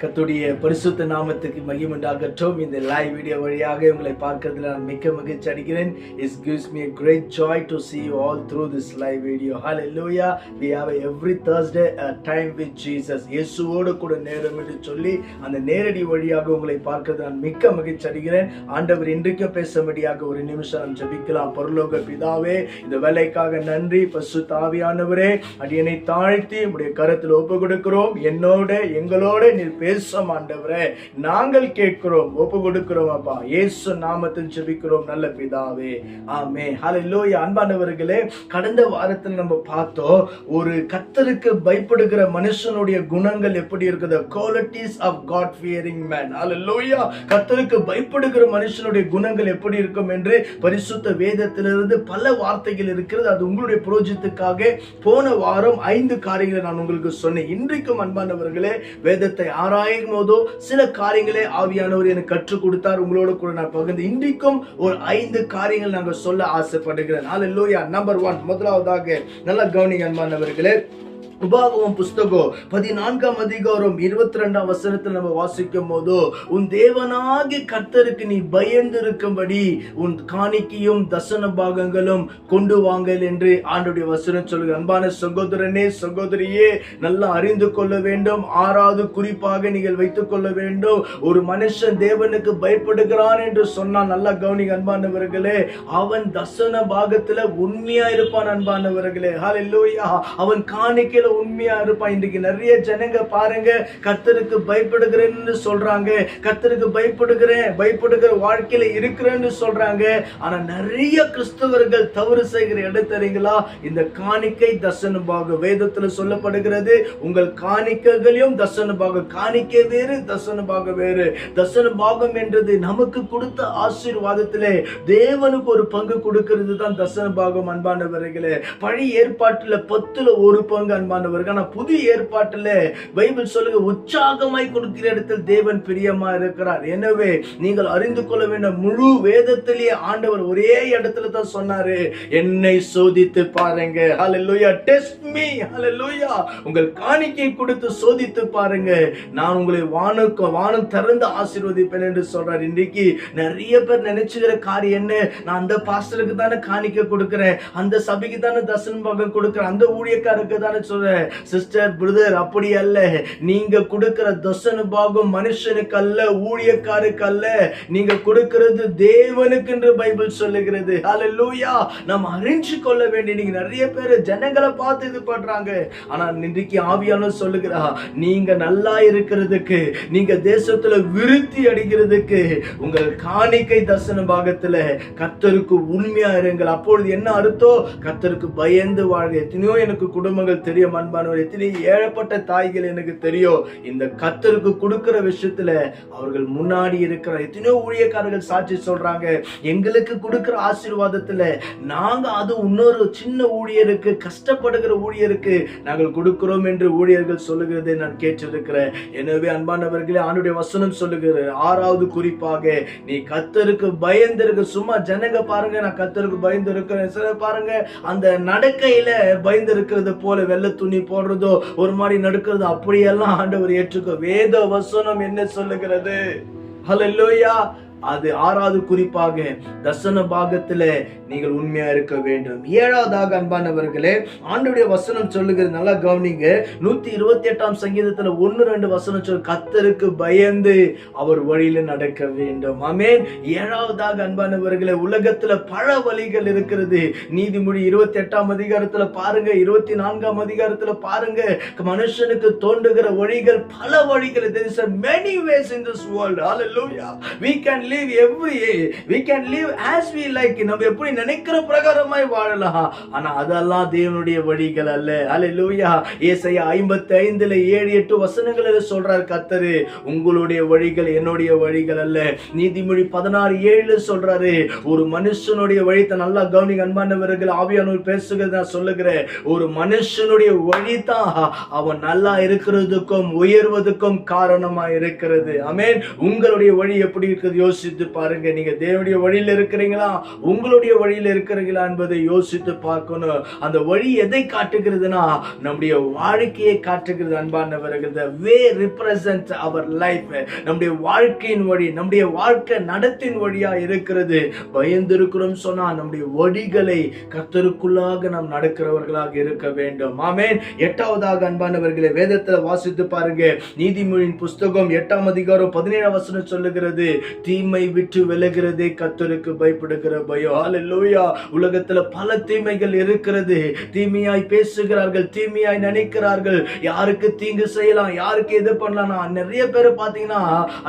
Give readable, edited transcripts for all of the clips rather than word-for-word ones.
கர்த்தருடைய பரிசுத்த நாமத்துக்கு மகிமை உண்டாகட்டும். இந்த லைவ் வீடியோ வழியாக உங்களை பார்க்கிறதுல நான் மிக்க மகிழ்ச்சி அடைகிறேன். It gives me a great joy to see you all through this live video. Hallelujah. We have every Thursday a time with Jesus. இயேசுவோடு கூட நேரம் என்று சொல்லி அந்த நேரடி வழியாக உங்களை பார்க்கிறது நான் மிக்க மகிழ்ச்சி அடைகிறேன். ஆண்டவர் இன்றைக்கு பேசும்படியாக ஒரு நிமிஷம் நாம் ஜெபிக்கலாம். பரலோக பிதாவே, இந்த வேலைக்காக நன்றி. பரிசுத்த ஆவியானவரே, அடியனை தாழ்த்தி உம்முடைய கரத்தில் ஒப்பு கொடுக்கிறோம். என்னோட எங்களோட நீர் பேசும் ஆண்டவரே, நாங்கள் கேட்கிறோம், ஒப்பு கொடுக்கிறோம் அப்பா. இயேசு நாமத்தில் ஜெபிக்கிறோம் நல்ல பிதாவே, ஆமென். ஹல்லேலூயா. அன்பானவர்களே, கடந்த வாரத்தில் நம்ம பார்த்தோம் ஒரு கர்த்தருக்கு பயப்படுகிற மனுஷனுடைய குணங்கள் எப்படி இருக்குது. Qualities of God fearing man. Hallelujah. கர்த்தருக்கு பயப்படுகிற மனுஷனுடைய குணங்கள் எப்படி இருக்கும் என்று பரிசுத்த வேதத்திலிருந்து பல வார்த்தைகள் இருக்கிறது. அது உங்களுடைய புரோஜனத்துக்காக போன வாரம் 5 காரியங்களை நான் உங்களுக்கு சொன்னேன். இன்றைக்கும் அன்பானவர்களே, வேதத்தை ஆராயும் போதோ சில காரியங்களே ஆவியானவர் எனக்கு கற்றுக் கொடுத்தார். உங்களோட கூட நான் பகிர்ந்து இன்றைக்கும் ஒரு 5 காரியங்கள் நாங்கள் சொல்ல ஆசைப்படுகிறேன். ஹல்லேலூயா. நம்பர் 1, முதலாவதாக நல்லா கவனிங்க அன்பானவர்களே. உபாகமம் புஸ்தகம் 14ஆம் அதிகாரம் 22ஆம் வசனத்தில் நம்ம வாசிக்கும் போது, உன் தேவனாகிய கர்த்தருக்கு நீ பயந்து இருக்கும்படி உன் காணிக்கையும் தசன பாகங்களும் கொண்டு வாங்கல் என்று ஆண்டவருடைய வசனம் சொல்லுங்க. அன்பான சகோதரனே, சகோதரியே, நல்லா அறிந்து கொள்ள வேண்டும். 6வது குறிப்பாக நீங்கள் வைத்துக் கொள்ள வேண்டும். ஒரு மனுஷன் தேவனுக்கு பயப்படுகிறான் என்று சொன்னால் நல்லா கவனிங்க அன்பானவர்களே, அவன் தசன பாகத்துல உண்மையா இருப்பான் அன்பானவர்களே. ஹல்லேலூயா. அவன் காணிக்கையில உண்மையா இருப்பான். இன்றைக்கு நிறைய ஜனங்க பாருங்க, கர்த்தருக்கு பயப்படுகிறேன்னு சொல்றாங்க, கர்த்தருக்கு பயப்படுகிற வாழ்க்கையில இருக்கிறேன்னு சொல்றாங்க. ஆனா நிறைய கிறிஸ்தவர்கள் தவறு செய்கிற இடத்தறீங்களா? இந்த காணிக்கை தசன பாகம் வேதத்துல சொல்லப்படுகிறது. உங்கள் காணிக்கைகளையும் தசன பாகம், காணிக்கை வேறு தசன பாகம் வேறு. தசன பாகம் என்றது நமக்கு கொடுத்த ஆசீர்வாதத்திலே தேவனுக்கு ஒரு பங்கு கொடுக்கிறது தான் தசன பாகம் அன்பானவர்களே. பழைய ஏற்பாட்டுல 10ல் 1 பங்கு அன்பானவர்கள். ஆனா புதிய ஏற்பாட்டுல பைபிள் சொல்லுங்க, உற்சாகமாய் கொடுக்கிற இடத்தில் தேவன் பிரியமா இருக்கிறார். எனவே நீங்கள் அறிந்து கொள்ள வேண்டும், முழு வேதத்திலேயே ஆண்டவர் ஒரே இடத்துல தான் சொன்னாரு, என்னை சோதித்து பாருங்க. ஹல்லேலூயா. Test me. ஹல்லேலூயா. உங்கள் காணிக்கை கொடுத்து சோதித்து பாருங்க, நான் உங்களை வானம் திறந்து ஆசீர்வதிப்பேன் என்று சொல்றார். இன்றைக்கு நிறைய பேர் நினைச்சுக்கிற காரியம் என்ன, நான் அந்த பாஸ்டருக்கு தானே காணிக்கை கொடுக்கிறேன், அந்த சபைக்கு தானே தசன பாகம் கொடுக்கிறேன், அந்த ஊழியக்காரருக்கு தானே சொல்றேன். சிஸ்டர், பிரதர், அப்படி அல்ல. நீங்க கொடுக்கிற தசன பாகம் மனுஷனுக்கு அல்ல, ஊழியக்காருக்கு அல்ல, நீங்க கொடுக்கிறது தேவனுக்கு என்று பைபிள் சொல்லுகிறது. ஹல்லேலூயா. நாம் அறிஞ்சு கொள்ள வேண்டிய, நீங்க நிறைய பேர் ஜனங்களை பார்த்து இது பண்றாங்க. ஆனா இன்றைக்கு ஆவியானவர் சொல்லுகிறா, நீங்க நல்லா இருக்கிறதுக்கு, நீங்க தேசத்துல விருத்தி அடைகிறதுக்கு உங்கள் காணிக்கை தசன பாகத்துல கர்த்தருக்கு உண்மையா இருங்கள். அப்பொழுது என்ன அர்த்தம்? கர்த்தருக்கு பயந்து வாழ்க. எத்தனையோ எனக்கு குடும்பங்கள் தெரியும் அன்பானவர், எத்தனை ஏழப்பட்ட தாய்கள் எனக்கு தெரியும். இந்த கர்த்தருக்கு கொடுக்கிற விஷயத்துல அவர்கள் முன்னாடி இருக்கிற எத்தனையோ ஊழியக்காரர்கள் சாட்சி சொல்றாங்க, எங்களுக்கு கொடுக்கிற ஆசீர்வாதத்துல நாங்க அது இன்னொரு சின்ன ஊழியருக்கு, கஷ்டப்படுகிற ஊழியருக்கு நாங்கள் கொடுக்கிறோம் என்று ஊழியர்கள் சொல்லுகிறதை நான் கேட்டிருக்கிறேன். எனவே அன்பானவர்களே, ஆண்டவருடைய வசனம் சொல்லுகிற 6வது குறிப்பாக நீ கர்த்தருக்கு பயந்திருக்க. சும்மா ஜனங்க பாருங்க, நான் கர்த்தருக்கு பயந்து இருக்கிறேன், சில பாருங்க அந்த நடக்கையில பயந்து இருக்கிறது போல வெள்ளை துணி போடுறதோ ஒரு மாதிரி நடக்கிறது, அப்படியெல்லாம் ஆண்டவர் ஏற்றுக்கோ. வேத வசனம் என்ன சொல்லுகிறது? ஹல்லேலூயா. அது 6வது குறிப்பாக தசன பாகத்துல நீங்கள் உண்மையா இருக்க வேண்டும். 7வதாக அன்பானவர்களே, ஆண்டவருடைய வசனம் சொல்லுகிறது, நல்லா கவனிங்க. 128ஆம் சங்கீதத்துல 1-2 வசனம் சொல்லு, கர்த்தருக்கு பயந்து அவர் வழியில நடக்க வேண்டும். ஆமென். 7வதாக அன்பானவர்களே, உலகத்துல பல வழிகள் இருக்கிறது. நீதிமொழி 28ஆம் அதிகாரத்துல பாருங்க, 24ஆம் அதிகாரத்துல பாருங்க, மனுஷனுக்கு தோன்றுகிற வழிகள் பல வழிகள். There is many ways in this world. Hallelujah. We can live as we like. நம்ம எப்படி நினைக்கிற பிரகாரமாய் வாழலாம். ஆனா அதெல்லாம் தேவனுடைய வழிகள் அல்ல. ஹல்லேலூயா. ஏசாயா 55ல 7-8 வசனங்களில் சொல்றார் கர்த்தர், உங்களுடைய வழிகள் என்னுடைய வழிகள் அல்ல. நீதிமொழி 16:7 சொல்றாரு, ஒரு மனுஷனுடைய வழி நல்லா கவனிங்க அன்பானவர்கள், ஆவியானவர் பேசுகிறது நான் சொல்லுகிறேன், ஒரு மனுஷனுடைய வழி தான் அவன் நல்லா இருக்கிறதுக்கும் உயர்வதுக்கும் காரணமா இருக்கிறது. ஆமென். உங்களுடைய வழி எப்படி இருக்குது யோசித்து பாருங்க. நீங்க தேவனுடைய வழியில் இருக்கிறீங்களா, உங்களுடைய வழியில் இருக்கிறீங்களா என்பதை யோசித்து பார்க்கணும். அந்த வழி எதை காட்டுகிறதுனா நம்முடைய வாழ்க்கையை காட்டுகிறது. அன்பானவர்கள், the way represents our life, நம்முடைய வாழ்க்கையின் வழி, நம்முடைய வாழ்க்கை நடத்தின் வழியா இருக்கிறது. பயந்திருக்கிறோம் சொன்னா நம்முடைய வழிகளை கர்த்தருக்குள்ளாக நாம் நடக்கிறவர்களாக இருக்க வேண்டும். ஆமென். எட்டாவதாக அன்பானவர்களே, வேதத்துல வாசித்து பாருங்க. நீதிமொழியின் புஸ்தகம் 8ஆம் அதிகாரம் 17ஆம் வசனம் சொல்லுகிறது, தீமை விட்டு விலகிறதே கர்த்தருக்கு பயப்படுகிற பயம். ஹல்லேலூயா. உலகத்துல பல தீமைகள் இருக்கிறது. தீமையாய் பேசுகிறார்கள், தீமையாய் நினைக்கிறார்கள், யாருக்கு தீங்கு செய்யலாம், யாருக்கு எது பண்ணலாம். நிறைய பேர் பாத்தீங்கன்னா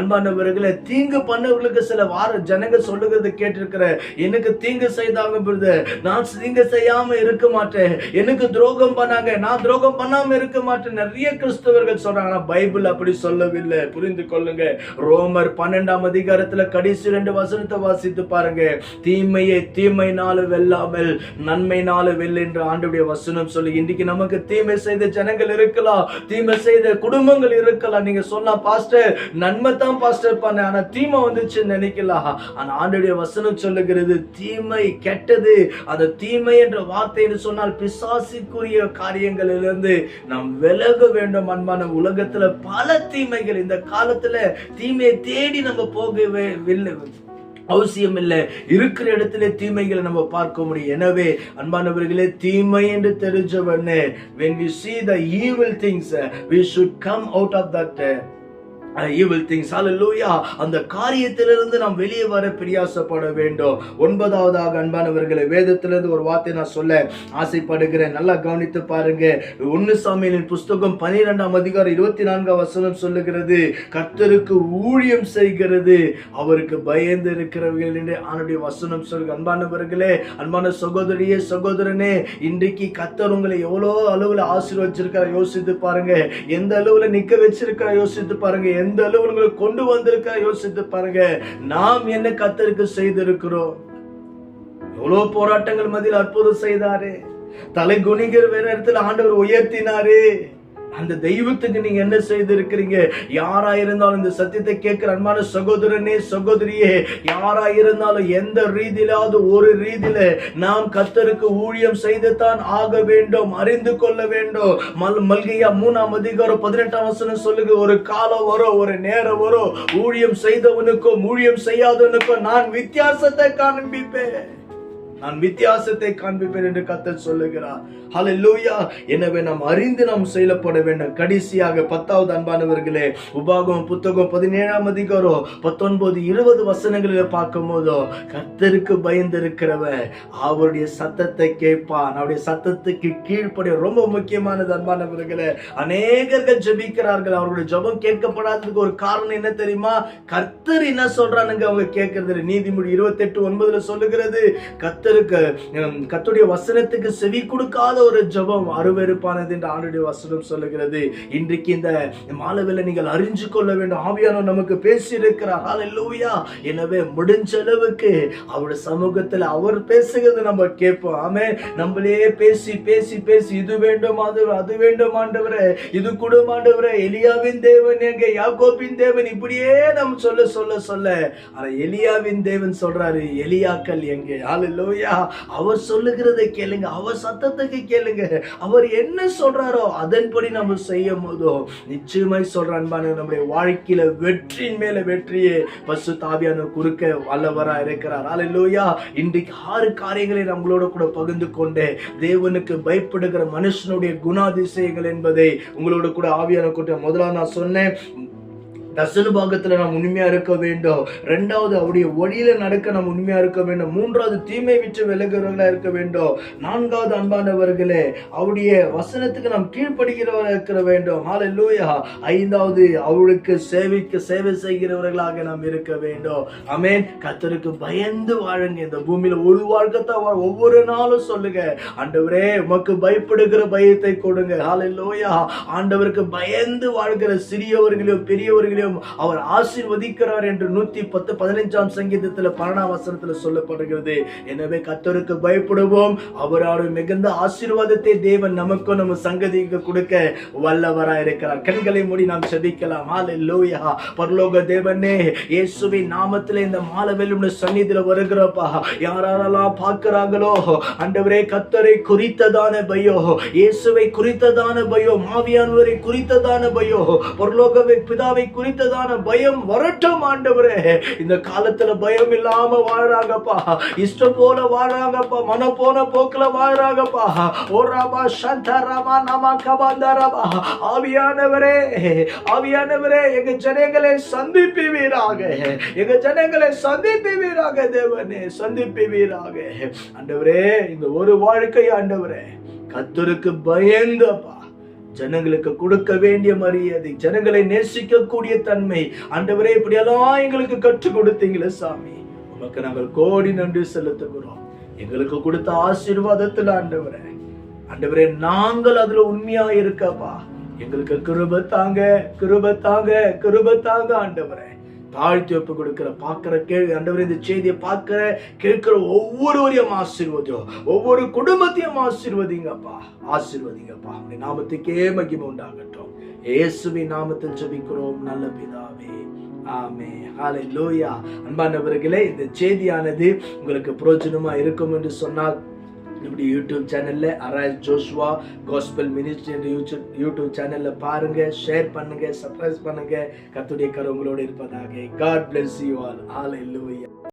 அன்பானவர்களே, தீங்கு பண்ணவர்களுக்கு சில ஜனங்க சொல்லுகிறது கேட்டிருக்கிற, எனக்கு தீங்கு செய்தாங்க பிரதர், நான் தீங்கு செய்யாம இருக்க மாட்டேன், எனக்கு துரோகம் பண்ணாங்க, நான் துரோகம் பண்ணாம இருக்க மாட்டேன். நிறைய கிறிஸ்தவர்கள் சொல்றாங்க. பைபிள் அப்படி சொல்லவில்லை. புரிந்து கொள்ளுங்க. ரோமர் 12ஆம் அதிகாரத்துல கடைசி 2 வசனத்தை வாசித்து பாருங்க. தீமையை தீமையினால வெல்லாமல் நன்மையினால வெல்ல என்று ஆண்டவருடைய வசனம் சொல்லி. இன்னைக்கு நமக்கு தீமை செய்த ஜனங்கள் இருக்கலாம், தீமை செய்த குடும்பங்கள் இருக்கலாம். நீங்க சொல்லலாம், பாஸ்டர் நன்மை தான் பாஸ்டர் பண்ண, ஆனா தீமை வந்துச்சுன்னு நினைக்கலாம். ஆனா ஆண்டவருடைய வசனம் சொல்லுகிறது, தீமை கெட்டது. அந்த தீமை என்ற வார்த்தை என்று சொன்னால் பிசாசுக்குரிய காரியங்களிலிருந்து நாம் விலக வேண்டும். அன்பான, உலகத்துல பல தீமைகள், இந்த காலத்துல தீமையை தேடி நம்ம போகவே அவசியம் இல்லை. இருக்கிற இடத்துல தீமைகளை நம்ம பார்க்க முடியும். எனவே அன்பானவர்களே, தீமை என்று தெரிஞ்சவனே, when we see the evil things, we should come out of that evil things. Hallelujah. அந்த காரியத்திலிருந்து நாம் வெளியே வர பிரயாசப்பட வேண்டும். 9வதாக அன்பானவர்களே, வேதத்திலிருந்து ஒரு வார்த்தை நான் சொல்ல ஆசைப்படுகிறேன். நல்லா கவனித்து பாருங்க. 1 சாமுவேலின் புஸ்தகம் 12ஆம் அதிகாரம் 24ஆம் வசனம் சொல்லுகிறது, கர்த்தருக்கு ஊழியம் செய்கிறது அவருக்கு பயந்து இருக்கிறவர்கள் என்று ஆண்டவருடைய வசனம் சொல்லுங்க. அன்பானவர்களே, அன்பான சகோதரியே சகோதரனே, இன்றைக்கு கர்த்தர் உங்களை எவ்வளவு அளவுல ஆசீர்வதிச்சிருக்கார் யோசித்து பாருங்க. எந்த அளவுல நிக்க வச்சிருக்கார் யோசித்து பாருங்க. எந்த அளவு உங்களை கொண்டு வந்திருக்க யோசித்து பாருங்க. நாம் என்ன கர்த்தருக்கு செய்திருக்கிறோம்? எவ்வளவு போராட்டங்கள் மத்தியில் அற்புதம் செய்தாரு. தலை குனிகிற வேற இடத்துல ஆண்டவர் உயர்த்தினாரு. அந்த தெய்வத்துக்கு நீங்க என்ன செய்திருக்கிறீங்க? யாரா இருந்தாலும் இந்த சத்தியத்தை கேட்கிற அன்பான சகோதரனே சகோதரியே, யாரா இருந்தாலும் எந்த ரீதியிலாவது ஒரு ரீதியில நாம் கர்த்தருக்கு ஊழியம் செய்துதான் ஆக வேண்டும், அறிந்து கொள்ள வேண்டும். மல்கியா 3ஆம் அதிகாரம் 18ஆம் வசனம் சொல்லுங்க, ஒரு காலம் வரும், ஒரு நேரம் வரும், ஊழியம் செய்தவனுக்கும் ஊழியம் செய்யாதவனுக்கும் நான் வித்தியாசத்தை காண்பிப்பேன், நான் வித்தியாசத்தை காண்பிப்பேன் என்று கர்த்தர் சொல்லுகிறார். ஹல்லேலூயா. எனவே நாம் அறிந்து நாம் செயல்பட வேண்டும். கடைசியாக 10வது அன்பானவர்களே, உபாகமம் புத்தகம் 17ஆம் அதிகாரம் 19-20 வசனங்களில் பார்க்கும் போதோ, கர்த்தருக்கு பயந்திருக்கிறவன் அவருடைய சத்தத்தை கேட்பான், அவருடைய சத்தத்துக்கு கீழ்ப்படிய. ரொம்ப முக்கியமானது அன்பானவர்களே. அநேகர்கள் ஜெபிக்கிறார்கள், அவருடைய ஜெபம் கேட்கப்படாததுக்கு ஒரு காரணம் என்ன தெரியுமா? கர்த்தர் என்ன சொல்றானுங்க அவங்க கேட்கறது. நீதிமொழி 28:9 சொல்லுகிறது, கர்த்தருடைய வசனத்துக்கு செவி கொடுக்காத ஒரு ஜெபம் அருவருப்பானது என்று ஆண்டவருடைய வசனம் சொல்லுகிறது. இன்றைக்கு இந்த மாலைவேளை நீங்கள் அறிஞ்சு கொள்ள வேண்டும், ஆவியானவர் நமக்கு பேசி இருக்கிறார். ஹல்லேலூயா. எனவே முடிஞ்ச அளவுக்கு அவருடைய சமூகத்தில் அவர் பேசுகிறது நம்ம கேட்போம். ஆமென். நம்மளே பேசி பேசி பேசி இது வேண்டும் அது வேண்டும் ஆண்டவரே, இது கூட ஆண்டவரே, எலியாவின் தேவன் எங்க, யாக்கோபின் தேவன், இப்படியே நம்ம சொல்ல சொல்ல சொல்ல ஆனா எலியாவின் தேவன் சொல்றாரு, எலியாக்கள் எங்கே? ஹல்லேலூயா. அவர் சொல்லுகிறதை கேளுங்க, அவர் சத்தத்துக்கு கேளுங்க, அவர் என்ன சொல்றாரோ அதன்படி நம்ம செய்யும் போதோ நிச்சயமாய் சொல்ற அன்பான நம்முடைய வாழ்க்கையில வெற்றியின் மேல வெற்றியே பரிசுத்த ஆவியானவர் குறுக்க வல்லவரா இருக்கிறார். ஹல்லேலூயா. இன்றைக்கு 6 காரியங்களை நம்மளோட கூட பகிர்ந்து கொண்டே தேவனுக்கு பயப்படுகிற மனுஷனுடைய குணாதிசயங்கள் என்பதை உங்களோட கூட ஆவியானவர் கூட முதலாவது நான் சொன்னேன். தசன பாகத்துல நாம் உண்மையா இருக்க வேண்டும். 2வது அவருடைய வழியில நடக்க நாம் உண்மையா இருக்க வேண்டும். 3வது தீமை விட்டு விலகுறவர்களா இருக்க வேண்டும். 4வது அன்பானவர்களே, அவருடைய வசனத்துக்கு நாம் கீழ்ப்படுகிறவர்களா இருக்க வேண்டும். ஹல்லேலூயா. 5வது அவருக்கு சேவை செய்கிறவர்களாக நாம் இருக்க வேண்டும். ஆமென். கர்த்தருக்கு பயந்து வாழுங்க. இந்த பூமியில ஒரு வாழ்க்கைத்தான் ஒவ்வொரு நாளும் சொல்லுங்க, ஆண்டவரே உமக்கு பயப்படுகிற பயத்தை கொடுங்க. ஹல்லேலூயா. ஆண்டவருக்கு பயந்து வாழ்கிற சிறியவர்களையோ பெரியவர்களையோ குடும்பங்களையும் அவர் ஆசீர்வதிக்கிறார் என்று 115 சங்கீதத்துல 12 வசனத்துல சொல்லப்படுகிறது. எனவே கர்த்தருக்கு பயப்படுவோம். அவரோட மிகுந்த ஆசீர்வாதத்தை தேவன் நமக்கும் நம்ம சங்கதிக்கு கொடுக்க வல்லவராய் இருக்கிறார். கண்களை மூடி நாம் ஜெபிக்கலாம். ஹல்லேலூயா. பரலோக தேவனே, இயேசுவின் நாமத்திலே இந்த மாலவேலுடைய சந்நிதியில வருகிறப்பா, யாரெல்லாம் பார்க்கிறாங்களோ ஆண்டவரே, கர்த்தரை குறித்ததான பயம், இயேசுவை குறித்ததான பயம், ஆவியானவரை குறித்ததான பயம், பரலோகவே பிதாவை குறித்ததான பயம் வரட்டும் ஆண்டவரே. இந்த காலத்துல பயம் இல்லாம வாழ்றாங்கப்பா, இஷ்டம் போல வாழ்றாங்கப்பா, மன போன போக்குல வாழ்றாங்கப்பா. ஓ ராமா சந்தராமா நம கபாந்தரமா. ஆவியானவரே, ஆவியானவரே, எங்க ஜனங்களை சந்திப்பீராக, எங்க ஜனங்களை சந்திப்பீராக, தேவனே சந்திப்பீராக ஆண்டவரே. இந்த ஒரு வாழ்க்கை ஆண்டவரே கர்த்தருக்கு பயந்தப்பா, ஜனங்களுக்கு கொடுக்க வேண்டிய மரியாதை, ஜனங்களை நேசிக்கக்கூடிய தன்மை ஆண்டவரே, இப்படியெல்லாம் எங்களுக்கு கற்றுக் கொடுத்தீங்களே சாமி, உமக்கு நாங்கள் கோடி நன்றி செலுத்துகிறோம். எங்களுக்கு கொடுத்த ஆசீர்வாதத்துல ஆண்டவரே, ஆண்டவரே நாங்கள் அதுல உண்மையா இருக்கப்பா, எங்களுக்கு கிருபை தாங்க, கிருபை தாங்க, கிருபை தாங்க ஆண்டவரே. தாழ்த்தி ஒப்பு கொடுக்கிற பார்க்கிற ஆண்டவரே, இந்த செய்தியை பார்க்கிற கேட்கிற ஒவ்வொருவரையும் ஆசீர்வதியும், ஒவ்வொரு குடும்பத்தையும் ஆசீர்வதிங்கப்பா, ஆசீர்வதிங்கப்பா. உங்க நாமத்துக்கே மகிமை உண்டாகட்டும். இயேசுவின் நாமத்தில் ஜெபிக்கிறோம் நல்ல பிதாவே, ஆமென். ஹல்லேலூயா. அன்பானவர்களே, இந்த செய்தியானது உங்களுக்கு பிரயோஜனமா இருக்கும் என்று சொன்னால் இப்படி யூடியூப் சேனல்ல அரைஸ் ஜோஷுவா காஸ்பல் மினிஸ்ட்ரி என்ற யூடியூப் சேனல்ல பாருங்க, ஷேர் பண்ணுங்க, சப்ஸ்கிரைப் பண்ணுங்க. கர்த்தருடைய கரம் உங்களோடு இருப்பதாக. God bless you all. Hallelujah.